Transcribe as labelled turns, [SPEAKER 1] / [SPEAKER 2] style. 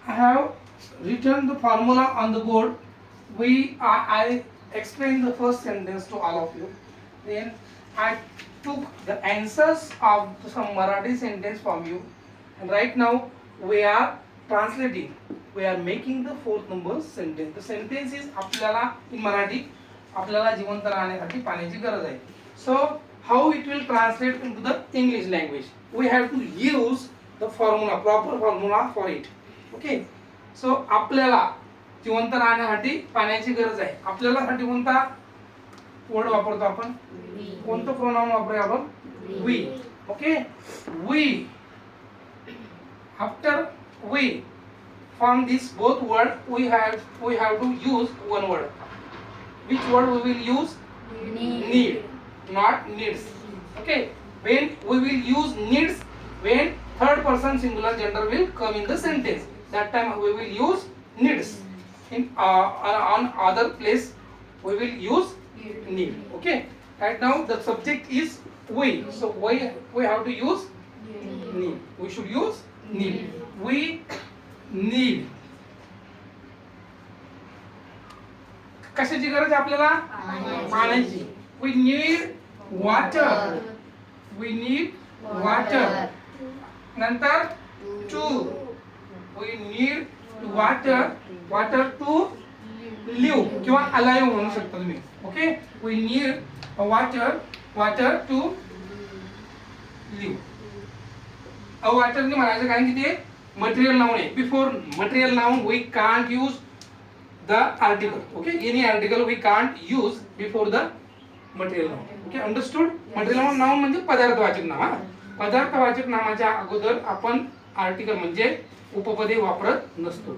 [SPEAKER 1] I have written the formula on the board. I explained the first sentence to all of you. Then I took the answers of some Marathi sentence from you, and right now we are translating. We are making the fourth number sentence. The sentence is आपल्याला in Marathi आपल्याला जिवंत राहण्यासाठी पाण्याची गरज आहे. So how it will translate into the English language? We have to use the formula, proper formula for it. Okay. So आपल्याला जिवंत राहण्यासाठी पाण्याची गरज आहे. आपल्याला साठी कोणता वर्ड वापरतो आपण? कोणतं प्रोनाउन वापरूया आपण? we. Okay. We. After we from this both word we have to use one word. Which word we will use? Need, not needs. Okay. When we will use needs, when third person singular gender will come in the sentence, that time we will use needs. In on other place we will use need. Okay. Right now the subject is we, so we have to use need. We should use need. We need. कशाची गरज आपल्याला? पाण्याची. We need water. We need water. नंतर to. We need water to live किंवा alive म्हणू शकता तुम्ही. Okay. We need water to live. water ने म्हणायचं कारण की ते मटेरियल नाउन आहे. Before material noun we can't use the article. Okay. Any article we can't use before the material noun. Okay. Understood? Material noun म्हणजे पदार्थवाचक नाम. पदार्थवाचक नामाच्या अगोदर आपण आर्टिकल म्हणजे उपपदे वापरत नसतो.